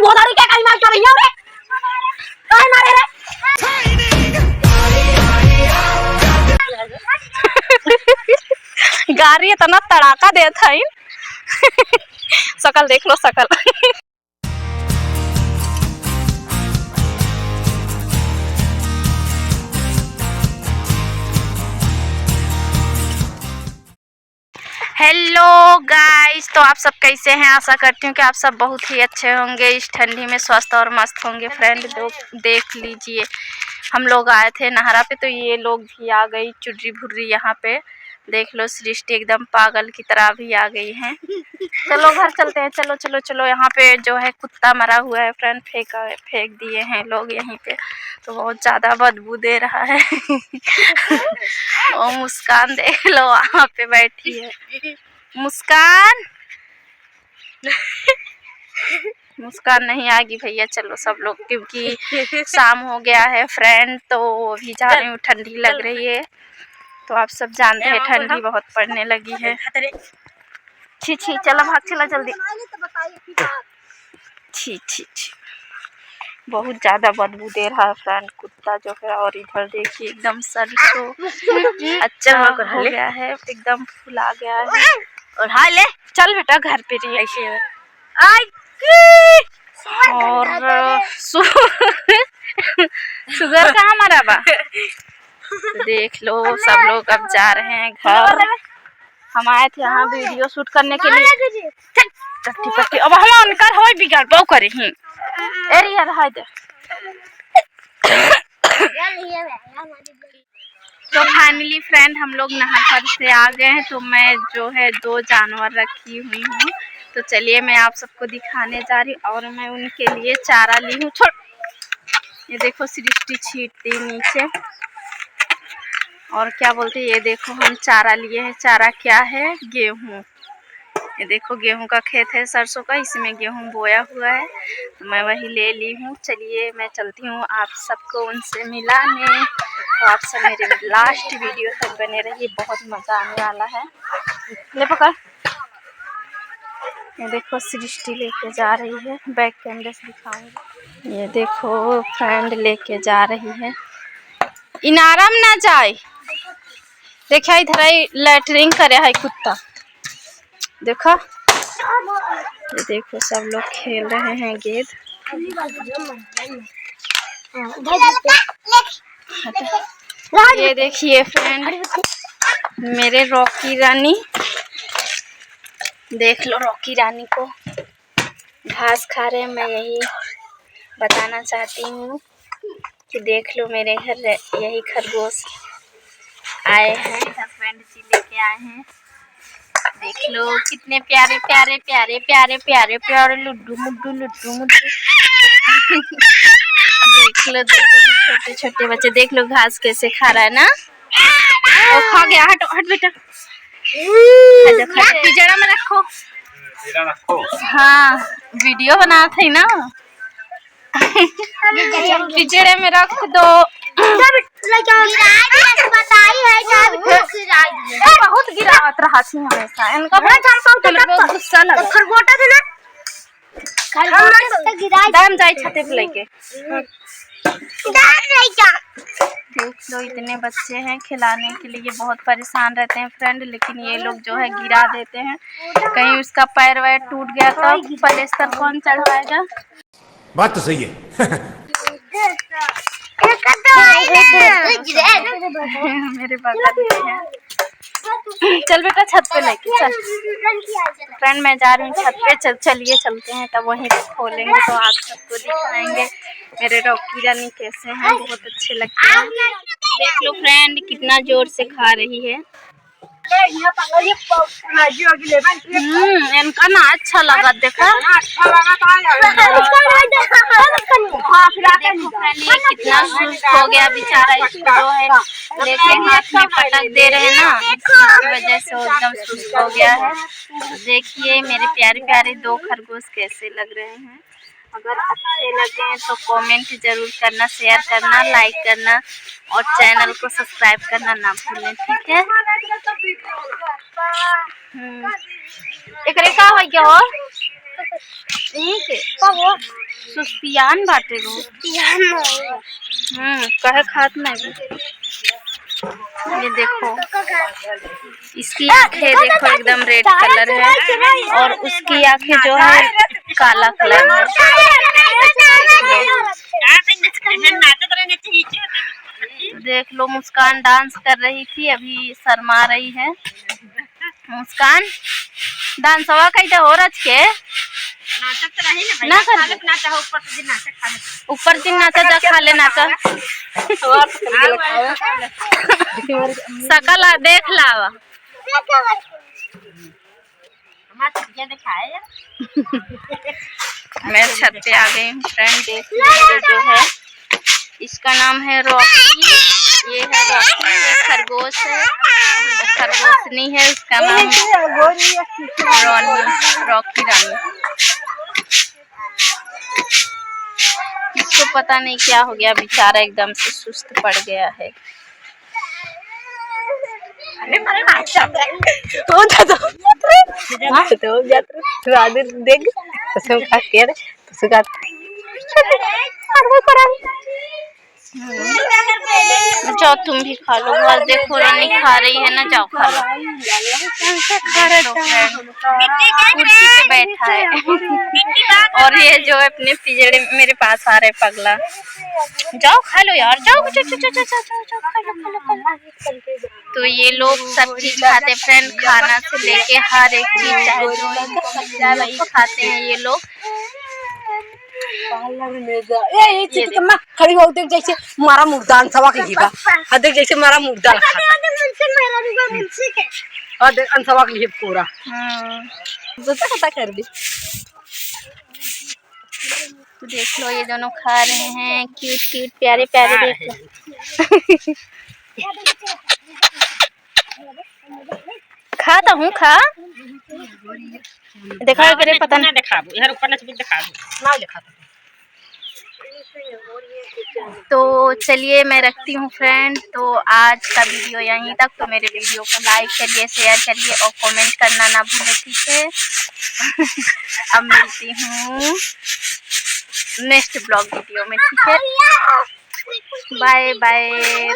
भोदारी के कहीं मार कर रही है रे कहीं मारे रे गाड़ी इतना तड़ाका देता है शकल देख लो शकल हेलो गाइस, तो आप सब कैसे हैं। आशा करती हूँ कि आप सब बहुत ही अच्छे होंगे, इस ठंडी में स्वस्थ और मस्त होंगे। फ्रेंड देख लीजिए, हम लोग आए थे नहरा पे तो ये लोग भी आ गई चुर्री भुर्री यहाँ पे। देख लो सृष्टि एकदम पागल की तरह भी आ गई हैं। चलो घर चलते हैं, चलो चलो चलो। यहाँ पे जो है कुत्ता मरा हुआ है फ्रेंड, फेंक दिए हैं लोग यहीं पे, तो बहुत ज़्यादा बदबू दे रहा है। और मुस्कान देख लो वहाँ पे बैठी है, मुस्कान। मुस्कान नहीं आएगी भैया, चलो सब लोग, क्योंकि शाम हो गया है फ्रेंड, तो अभी जा रही हूँ, ठंडी लग रही है। तो आप सब जानते हैं ठंडी बहुत पड़ने लगी है। छी छी, चलो भाग, चला जल्दी। छी छी छी, बहुत ज़्यादा बदबू दे रहा है फ्रेंड कुत्ता जो है। और इधर देखिए एकदम सरसों अच्छा हो गया है, एकदम फुला गया है। और हाँ ले चल बेटा, घर पे रही ऐसे। और शुगर कहाँ मरा बा, तो देख लो सब लोग अब जा रहे हैं घर। हम आए थे यहाँ वीडियो शूट करने के लिए। टट्टी पट्टी अब हम उनकर हो बिगाड़ पाओ करे ही अरे यार हाय दे। तो फाइनली फ्रेंड हम लोग नहर से आ गए हैं। तो मैं जो है 2 जानवर रखी हुई हूँ, तो चलिए मैं आप सबको दिखाने जा रही हूँ। और मैं उनके लिए चारा ली हूँ। छोड़, ये देखो सृष्टि छींटती नीचे। और क्या बोलते हैं, ये देखो हम चारा लिए हैं। चारा क्या है, गेहूँ। ये देखो गेहूं का खेत है सरसों का, इसमें गेहूं बोया हुआ है, तो मैं वही ले ली हूँ। चलिए मैं चलती हूँ आप सबको उनसे मिलाने। तो आप सब मेरे लास्ट वीडियो तक बने रहिए, बहुत मज़ा आने वाला है। ले पकड़। ये देखो सृष्टि लेके जा रही है, बैक कैमरे से दिखाऊंगी। ये देखो फ्रेंड लेके जा रही है, इनारम ना जाए। देखा इधर ही लैटरिंग करे है कुत्ता, देखो। ये देखो सब लोग खेल रहे हैं गेंद। ये देखिए फ्रेंड मेरे रॉकी रानी, देख लो रॉकी रानी को घास खा रहे हैं। मैं यही बताना चाहती हूँ कि देख लो मेरे घर यही खरगोश आए हैं, हस्बैंड जी लेके आए हैं। देख लो कितने प्यारे प्यारे प्यारे प्यारे प्यारे प्यारे लुड्डू मुड्डू लुड्डू मुड्डू। देख लो छोटे छोटे बच्चे, देख लो घास कैसे खा रहा है ना। ओ खा गया, हट हट बेटा, पिंजरा में रखो। हाँ वीडियो बना थे ना, पिंजरे में रख दो। बहुत गिरावत रहा थी हमेशा, इनका बहुत गुस्सा लगा। खरगोटा थे ना, दाम जाए छते पे लेके। देख लो इतने बच्चे हैं, खिलाने के लिए बहुत परेशान रहते हैं फ्रेंड, लेकिन ये लोग जो है गिरा देते हैं। कहीं उसका पैर वैर टूट गया तो पलेस्तर कौन चढ़वाएगा। बात तो सही है। मेरे बगल में है। चल बेटा छत पे लेके चल। फ्रेंड मैं जा रही हूँ छत पे, चलिए चलते हैं, तब वहीं पे खोलेंगे तो आप सबको दिखाएंगे मेरे रॉकी रानी कैसे हैं, बहुत अच्छे लगते हैं। देख लो फ्रेंड कितना जोर से खा रही है। इनका ना अच्छा लगा, देखा कितना सुस्त हो गया बेचारा, इसको जो है लेके हाथ में पटक दे रहे हैं ना, इसकी वजह से वो एकदम सुस्त हो गया है। देखिए मेरे प्यारे प्यारे 2 खरगोश कैसे लग रहे हैं। अगर अच्छे लगे हैं तो कमेंट जरूर करना, शेयर करना, लाइक करना और चैनल को सब्सक्राइब करना ना भूलें, ठीक है। एक रेखा हो गया हो सुस्तियान बाटे गो। कहे खात नहीं। ये देखो इसकी आंखें देखो एकदम रेड कलर है और उसकी आंखें जो है काला कलर है। देख लो मुस्कान डांस कर रही थी, अभी शर्मा रही है। मुस्कान डांसवा कैसे हो रच के ना कर ऊपर दिन नाचा जा खा ले नाचा सकल देख लावा। मैं छत पे आ गई हूँ फ्रेंड। देख लीजिए जो है इसका नाम है रॉकी। ये है रॉकी, ये खरगोश है, खरगोशनी है, उसका नाम रॉनी, रॉकी रानी। इसको पता नहीं क्या हो गया, बेचारा एकदम से सुस्त पड़ गया है। जाओ तुम भी खा लो, बस देखो रानी खा रही है ना, जाओ खा लो। कुर्सी पे बैठा है और ये जो अपने पिंजड़े मेरे पास आ रहे पगला। जाओ खा लो यार, जाओ जाओ जाओ जाओ जाओ जाओ खा लो खा लो खा लो। तो ये लोग सब चीज खाते फ्रेंड, खाना से लेके हर एक चीज चाहे जो वही खाते हैं ये लोग। खड़ी हो देख जैसे मारा मुर्दा अंसवा के हिबा देख जैसे मारा मुर्दा देख अंसवा के हिब पूरा पता कर दी। तो देख लो ये दोनों खा रहे हैं, क्यूट क्यूट प्यारे प्यारे। देख लो खाता हूँ खा देखा करे पता नहीं दिखा यार ऊपर ना दिखा ना दिखा। तो चलिए मैं रखती हूँ फ्रेंड। तो आज का वीडियो यहीं तक। तो मेरे वीडियो को लाइक करिए, शेयर करिए और कमेंट करना ना भूलें, ठीक है। अब मिलती हूँ नेक्स्ट ब्लॉग वीडियो में, ठीक है। Bye bye.